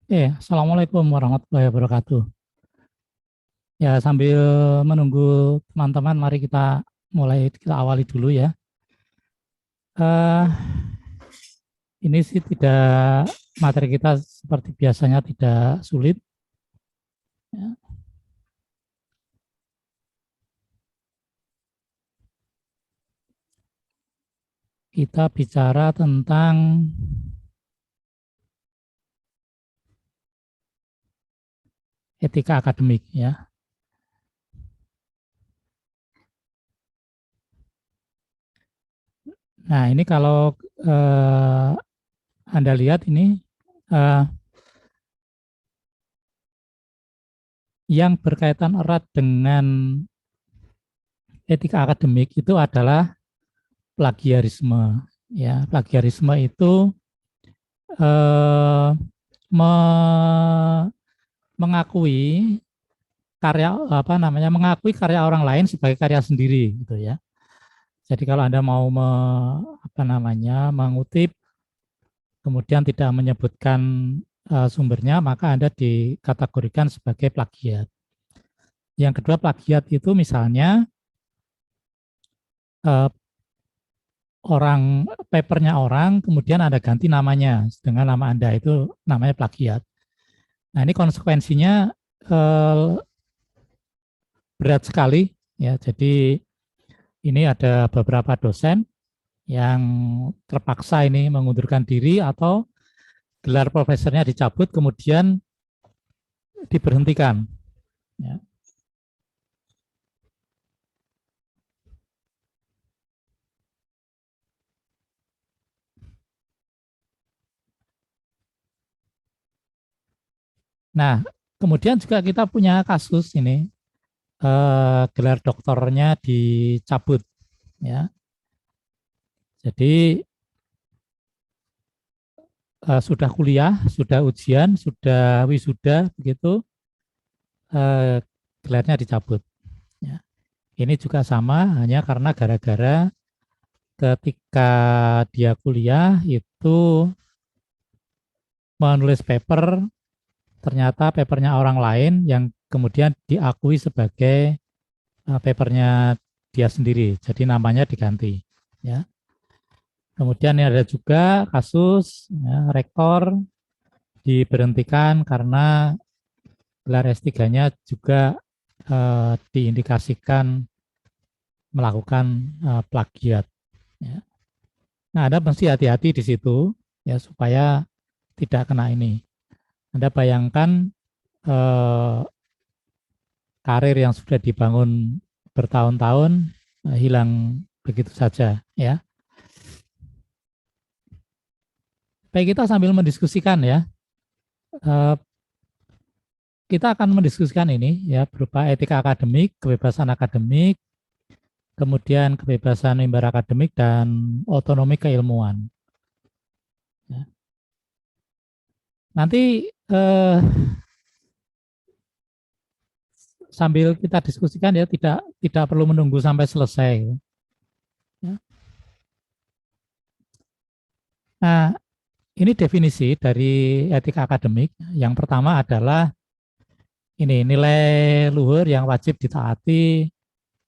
Assalamualaikum warahmatullahi wabarakatuh. Ya, sambil menunggu teman-teman, mari kita awali dulu ya. Eh, ini sih tidak materi kita seperti biasanya tidak sulit. Ya. Kita bicara tentang etika akademik ya. Nah, ini kalau eh, Anda lihat ini eh, yang berkaitan erat dengan etika akademik itu adalah plagiarisme. Ya, plagiarisme itu eh, me- mengakui mengakui karya orang lain sebagai karya sendiri gitu ya. Jadi kalau Anda mau mengutip kemudian tidak menyebutkan sumbernya, maka Anda dikategorikan sebagai plagiat. Yang kedua, plagiat itu misalnya eh, papernya orang kemudian Anda ganti namanya dengan nama Anda, itu namanya plagiat. Nah, ini konsekuensinya eh, berat sekali ya. Jadi ini ada beberapa dosen yang terpaksa ini mengundurkan diri atau gelar profesornya dicabut kemudian diberhentikan. Ya. Nah, kemudian juga kita punya kasus ini gelar doktornya dicabut. Ya, jadi sudah kuliah, sudah ujian, sudah wisuda, begitu eh, gelarnya dicabut. Ya. Ini juga sama, hanya karena gara-gara ketika dia kuliah itu menulis paper, ternyata papernya orang lain yang kemudian diakui sebagai papernya dia sendiri. Jadi namanya diganti. Ya. Kemudian ada juga kasus ya, rektor diberhentikan karena gelar S3-nya juga diindikasikan melakukan plagiat. Ya. Nah, Anda mesti hati-hati di situ ya supaya tidak kena ini. Anda bayangkan eh, karir yang sudah dibangun bertahun-tahun hilang begitu saja ya. Baik, kita sambil mendiskusikan ya. Eh, kita akan mendiskusikan ini ya berupa etika akademik, kebebasan akademik, kemudian kebebasan mimbar akademik dan otonomi keilmuan. Ya. Nanti sambil kita diskusikan ya tidak tidak perlu menunggu sampai selesai. Ya. Nah, ini definisi dari etika akademik. Yang pertama adalah ini nilai luhur yang wajib ditaati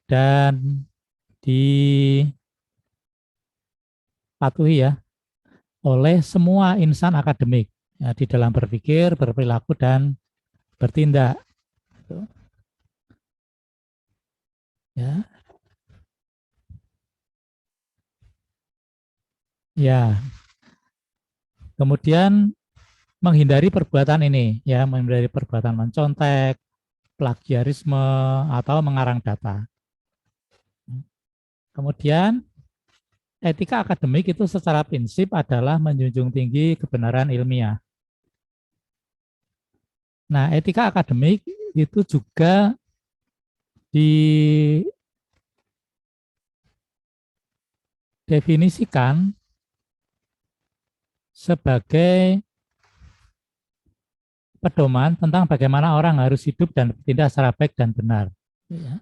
dan dipatuhi ya oleh semua insan akademik ya, di dalam berpikir, berperilaku dan bertindak. Ya, ya. Kemudian menghindari perbuatan ini, ya, menghindari perbuatan mencontek, plagiarisme atau mengarang data. Kemudian etika akademik itu secara prinsip adalah menjunjung tinggi kebenaran ilmiah. Nah, etika akademik itu juga didefinisikan sebagai pedoman tentang bagaimana orang harus hidup dan bertindak secara baik dan benar. Ya.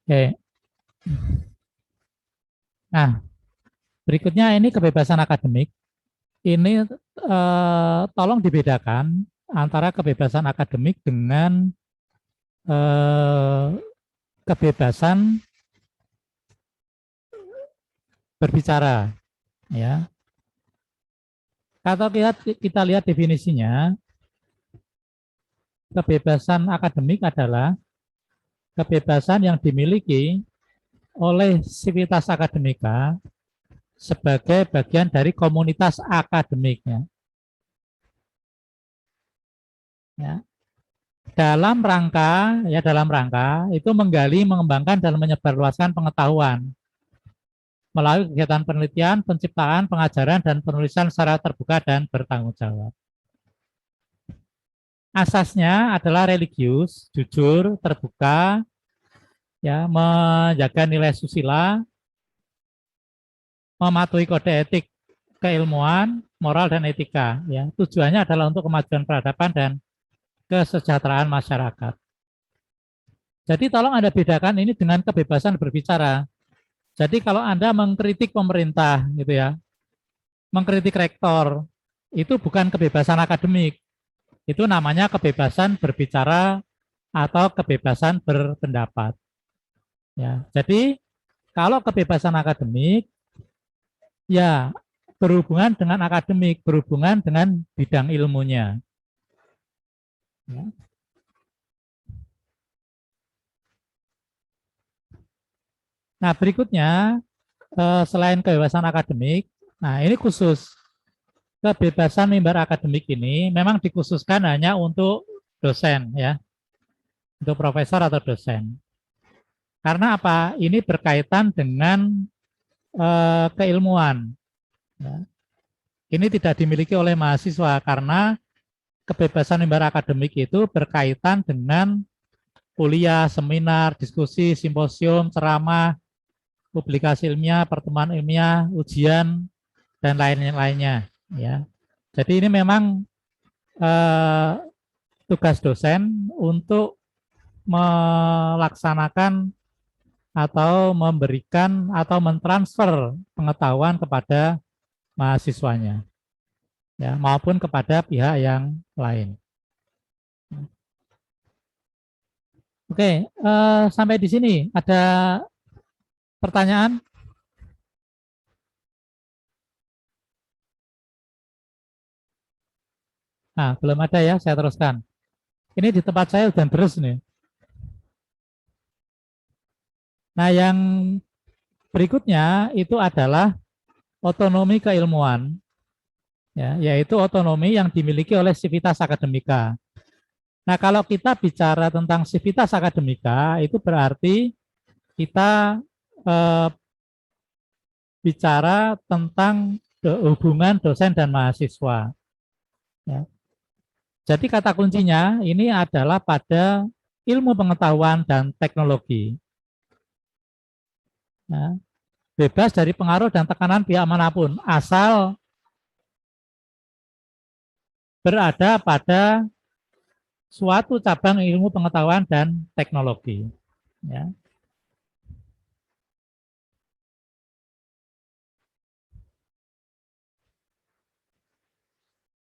Oke. Nah, berikutnya ini kebebasan akademik. ini tolong dibedakan antara kebebasan akademik dengan kebebasan berbicara, ya. Kalau kita lihat definisinya, kebebasan akademik adalah kebebasan yang dimiliki oleh sivitas akademika sebagai bagian dari komunitas akademiknya. Ya. Dalam rangka itu menggali, mengembangkan dan menyebarluaskan pengetahuan melalui kegiatan penelitian, penciptaan, pengajaran dan penulisan secara terbuka dan bertanggung jawab. Asasnya adalah religius, jujur, terbuka, ya, menjaga nilai susila, mematuhi kode etik keilmuan, moral dan etika. Ya, tujuannya adalah untuk kemajuan peradaban dan kesejahteraan masyarakat. Jadi tolong Anda bedakan ini dengan kebebasan berbicara. Jadi kalau Anda mengkritik pemerintah gitu ya, mengkritik rektor, itu bukan kebebasan akademik. Itu namanya kebebasan berbicara atau kebebasan berpendapat. Ya, jadi kalau kebebasan akademik ya berhubungan dengan akademik, berhubungan dengan bidang ilmunya. Ya. Nah, berikutnya selain kebebasan akademik, nah ini khusus kebebasan mimbar akademik ini memang dikhususkan hanya untuk dosen ya, untuk profesor atau dosen. Karena apa? Ini berkaitan dengan keilmuan. Ya. Ini tidak dimiliki oleh mahasiswa karena kebebasan mimbar akademik itu berkaitan dengan kuliah, seminar, diskusi, simposium, ceramah, publikasi ilmiah, pertemuan ilmiah, ujian, dan lain-lainnya. Ya. Jadi ini memang tugas dosen untuk melaksanakan atau memberikan atau mentransfer pengetahuan kepada mahasiswanya, ya, maupun kepada pihak yang lain. Oke, sampai di sini ada pertanyaan? Nah, belum ada ya, saya teruskan. Ini di tempat saya hujan terus nih. Nah, yang berikutnya itu adalah otonomi keilmuan, ya, yaitu otonomi yang dimiliki oleh sivitas akademika. Nah, kalau kita bicara tentang sivitas akademika, itu berarti kita bicara tentang hubungan dosen dan mahasiswa. Ya. Jadi kata kuncinya ini adalah pada ilmu pengetahuan dan teknologi. Ya. Bebas dari pengaruh dan tekanan pihak manapun, asal berada pada suatu cabang ilmu pengetahuan dan teknologi. Ya.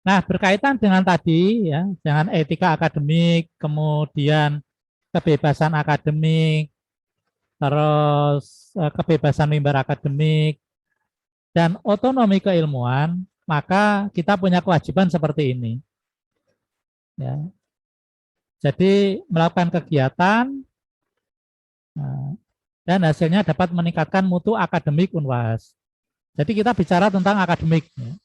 Nah, berkaitan dengan tadi ya, dengan etika akademik, kemudian kebebasan akademik, terus kebebasan mimbar akademik, dan otonomi keilmuan, maka kita punya kewajiban seperti ini. Ya. Jadi melakukan kegiatan dan hasilnya dapat meningkatkan mutu akademik Unwas. Jadi kita bicara tentang akademik. Ya.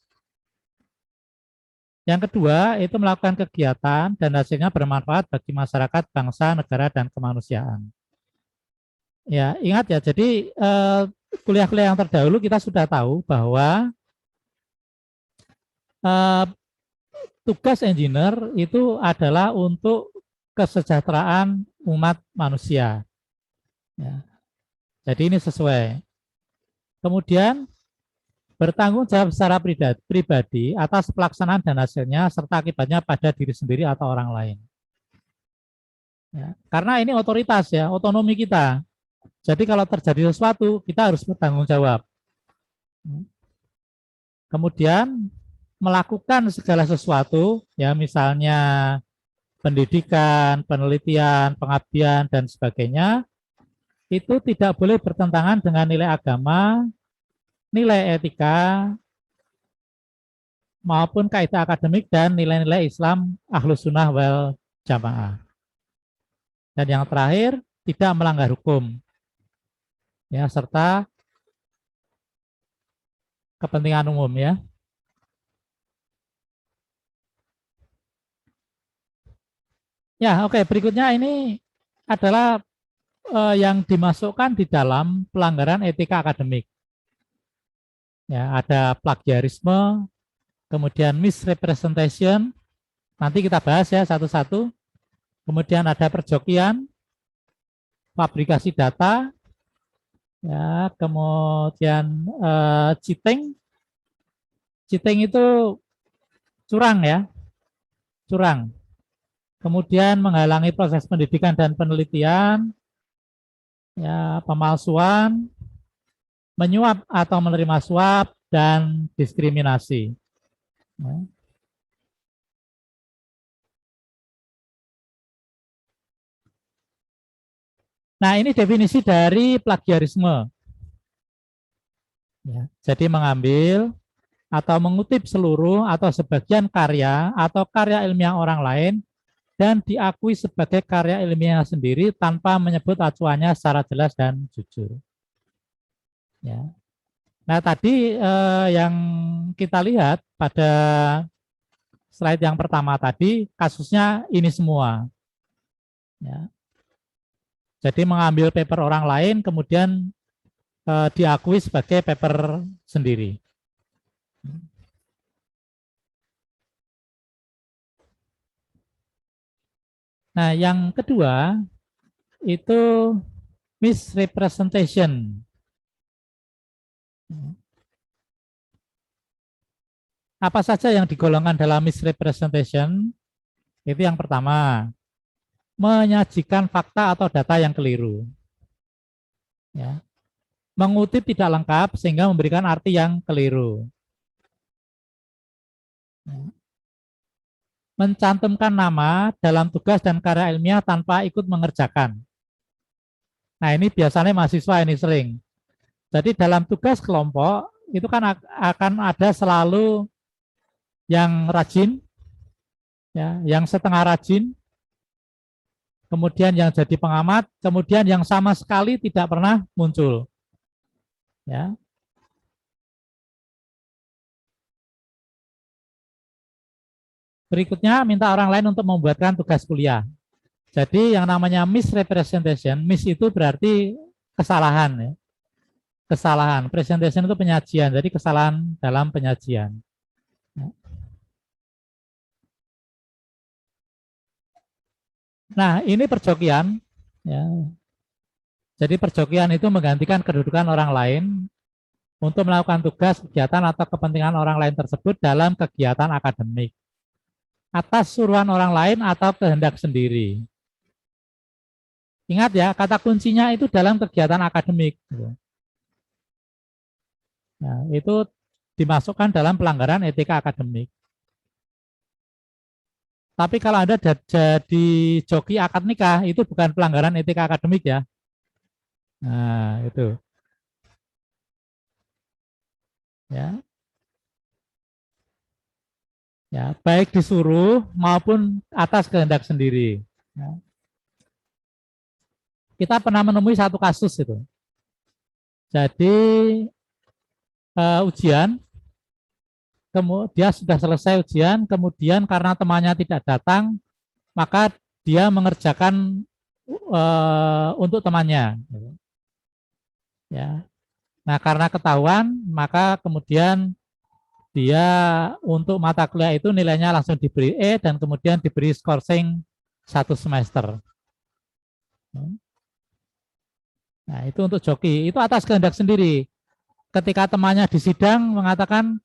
Yang kedua itu melakukan kegiatan dan hasilnya bermanfaat bagi masyarakat, bangsa, negara, dan kemanusiaan. Ya, ingat ya, jadi kuliah-kuliah yang terdahulu kita sudah tahu bahwa tugas engineer itu adalah untuk kesejahteraan umat manusia. Ya. Jadi ini sesuai. Kemudian bertanggung jawab secara pribadi atas pelaksanaan dan hasilnya serta akibatnya pada diri sendiri atau orang lain. Ya. Karena ini otoritas ya, otonomi kita. Jadi kalau terjadi sesuatu kita harus bertanggung jawab. Kemudian melakukan segala sesuatu, ya misalnya pendidikan, penelitian, pengabdian, dan sebagainya, itu tidak boleh bertentangan dengan nilai agama, nilai etika, maupun kaidah akademik dan nilai-nilai Islam Ahlus Sunnah wal Jamaah. Dan yang terakhir, tidak melanggar hukum, ya, serta kepentingan umum, ya. Ya, oke. Berikutnya ini adalah yang dimasukkan di dalam pelanggaran etika akademik. Ya, ada plagiarisme, kemudian misrepresentation. Nanti kita bahas ya satu-satu. Kemudian ada perjokian, fabrikasi data, ya, kemudian cheating. Cheating itu curang, ya, curang. Kemudian menghalangi proses pendidikan dan penelitian, ya, pemalsuan, menyuap atau menerima suap, dan diskriminasi. Ya. Nah, ini definisi dari plagiarisme. Ya, jadi mengambil atau mengutip seluruh atau sebagian karya atau karya ilmiah orang lain dan diakui sebagai karya ilmiah sendiri tanpa menyebut acuannya secara jelas dan jujur. Ya. Nah, tadi yang kita lihat pada slide yang pertama tadi, kasusnya ini semua. Ya. Jadi mengambil paper orang lain, kemudian diakui sebagai paper sendiri. Nah, yang kedua itu misrepresentation. Apa saja yang digolongkan dalam misrepresentation? Itu yang pertama, menyajikan fakta atau data yang keliru. Ya. Mengutip tidak lengkap sehingga memberikan arti yang keliru. Ya. Mencantumkan nama dalam tugas dan karya ilmiah tanpa ikut mengerjakan. Nah, ini biasanya mahasiswa ini sering. Jadi dalam tugas kelompok itu kan akan ada selalu yang rajin, ya, yang setengah rajin, kemudian yang jadi pengamat, kemudian yang sama sekali tidak pernah muncul. Ya. Berikutnya minta orang lain untuk membuatkan tugas kuliah. Jadi yang namanya misrepresentation, mis itu berarti kesalahan, ya. Kesalahan. Presentation itu penyajian, jadi kesalahan dalam penyajian. Nah, ini perjokian, ya. Jadi perjokian itu menggantikan kedudukan orang lain untuk melakukan tugas, kegiatan, atau kepentingan orang lain tersebut dalam kegiatan akademik atas suruhan orang lain atau kehendak sendiri. Ingat ya, kata kuncinya itu dalam kegiatan akademik. Nah, itu dimasukkan dalam pelanggaran etika akademik. Tapi kalau Anda jadi joki akad nikah, itu bukan pelanggaran etika akademik, ya. Nah, itu. Ya. Ya, baik disuruh maupun atas kehendak sendiri. Ya. Kita pernah menemui satu kasus itu. Jadi ujian, dia sudah selesai ujian, kemudian karena temannya tidak datang, maka dia mengerjakan untuk temannya. Ya. Nah, karena ketahuan, maka kemudian dia untuk mata kuliah itu nilainya langsung diberi E dan kemudian diberi skorsing 1 semester. Nah, itu untuk joki. Itu atas kehendak sendiri. Ketika temannya di sidang mengatakan,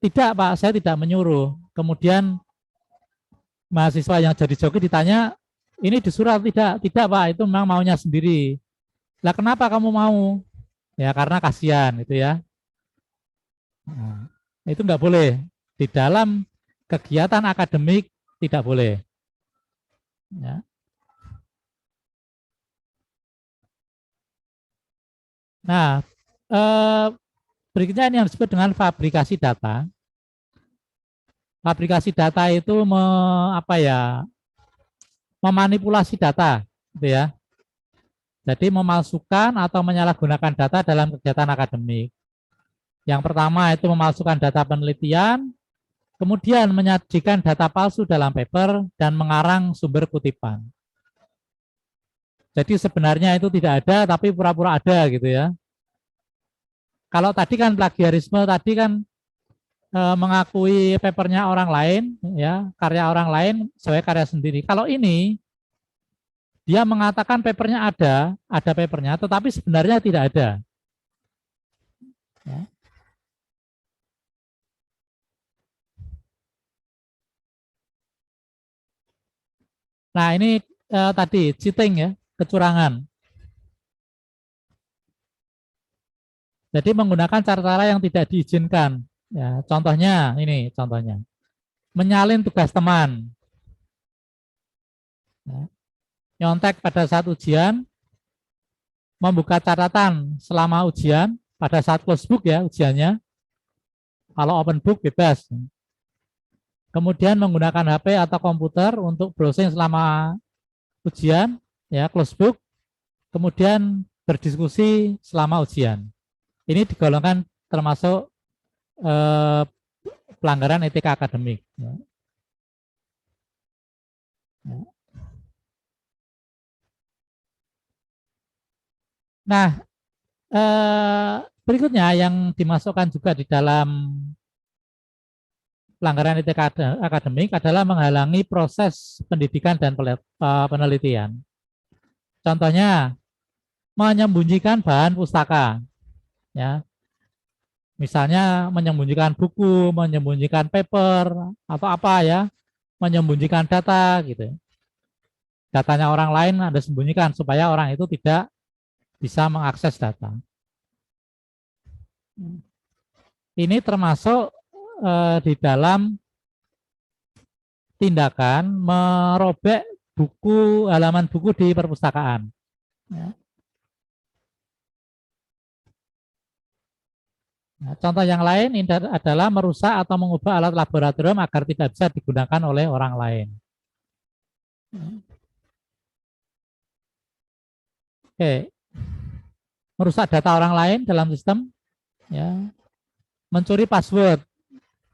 tidak Pak, saya tidak menyuruh. Kemudian mahasiswa yang jadi joki ditanya, ini disuruh tidak? Tidak Pak, itu memang maunya sendiri. Lah kenapa kamu mau? Ya karena kasihan itu, ya. Nah. Itu nggak boleh. Di dalam kegiatan akademik tidak boleh. Ya. Nah, berikutnya ini yang disebut dengan fabrikasi data. Fabrikasi data itu memanipulasi data, gitu ya. Jadi memalsukan atau menyalahgunakan data dalam kegiatan akademik. Yang pertama itu memalsukan data penelitian, kemudian menyajikan data palsu dalam paper dan mengarang sumber kutipan. Jadi sebenarnya itu tidak ada, tapi pura-pura ada gitu ya. Kalau tadi kan plagiarisme, tadi kan mengakui papernya orang lain, ya karya orang lain sebagai karya sendiri. Kalau ini dia mengatakan papernya ada papernya, tetapi sebenarnya tidak ada. Ya. Nah ini tadi cheating ya, kecurangan. Jadi menggunakan cara-cara yang tidak diizinkan. Ya, contohnya ini contohnya. Menyalin tugas teman. Ya, nyontek pada saat ujian, membuka catatan selama ujian, pada saat close book ya ujiannya. Kalau open book bebas. Kemudian menggunakan HP atau komputer untuk browsing selama ujian, ya close book. Kemudian berdiskusi selama ujian. Ini digolongkan termasuk pelanggaran etika akademik. Ya. Nah, berikutnya yang dimasukkan juga di dalam pelanggaran etika akademik adalah menghalangi proses pendidikan dan penelitian. Contohnya, menyembunyikan bahan pustaka, ya, misalnya menyembunyikan buku, menyembunyikan paper atau apa ya, menyembunyikan data gitu. Datanya orang lain Anda sembunyikan supaya orang itu tidak bisa mengakses data. Ini termasuk di dalam tindakan merobek halaman buku di perpustakaan. Ya. Nah, contoh yang lain adalah merusak atau mengubah alat laboratorium agar tidak bisa digunakan oleh orang lain. Oke, merusak data orang lain dalam sistem, ya, mencuri password,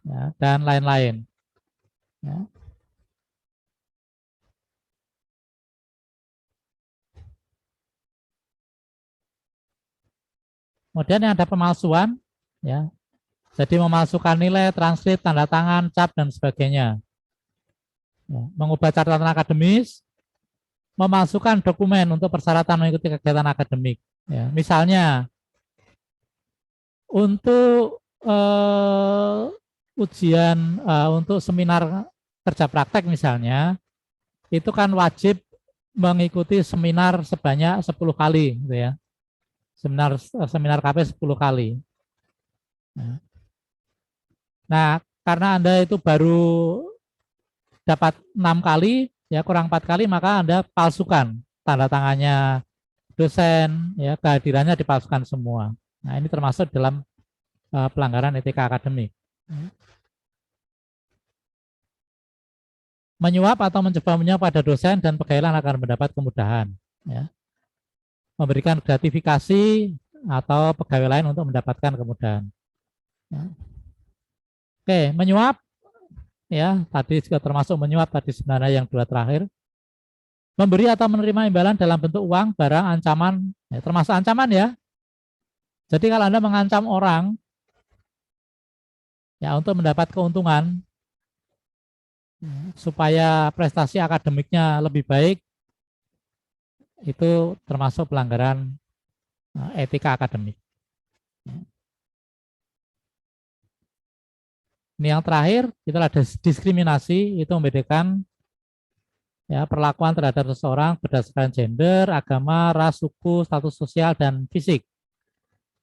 ya, dan lain-lain. Ya. Kemudian yang ada pemalsuan, ya, jadi memalsukan nilai, transkrip, tanda tangan, cap, dan sebagainya. Ya, mengubah catatan akademis, memasukkan dokumen untuk persyaratan mengikuti kegiatan akademik. Ya, misalnya untuk ujian untuk seminar kerja praktek misalnya, itu kan wajib mengikuti seminar sebanyak 10 kali, gitu ya. Seminar KP 10 kali. Nah, karena Anda itu baru dapat 6 kali, ya kurang 4 kali, maka Anda palsukan tanda tangannya dosen, ya kehadirannya dipalsukan semua. Nah, ini termasuk dalam pelanggaran etika akademik. Menyuap atau mencoba menyuap pada dosen dan pegawai lain akan mendapat kemudahan. Ya. Memberikan gratifikasi atau pegawai lain untuk mendapatkan kemudahan. Ya. Oke, menyuap, ya tadi juga termasuk menyuap tadi sebenarnya yang dua terakhir. Memberi atau menerima imbalan dalam bentuk uang, barang, ancaman, ya, termasuk ancaman ya. Jadi kalau Anda mengancam orang ya untuk mendapat keuntungan supaya prestasi akademiknya lebih baik, itu termasuk pelanggaran etika akademik. Ini yang terakhir, itu ada diskriminasi, itu membedakan ya perlakuan terhadap seseorang berdasarkan gender, agama, ras, suku, status sosial, dan fisik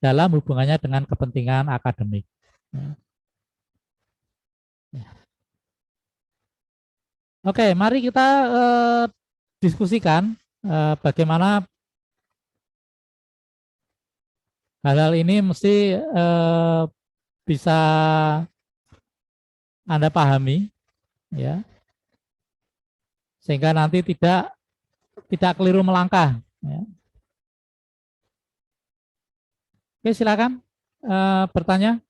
dalam hubungannya dengan kepentingan akademik. Oke, mari kita diskusikan bagaimana hal-hal ini mesti bisa Anda pahami, ya, sehingga nanti tidak keliru melangkah. Ya. Oke, silakan bertanya.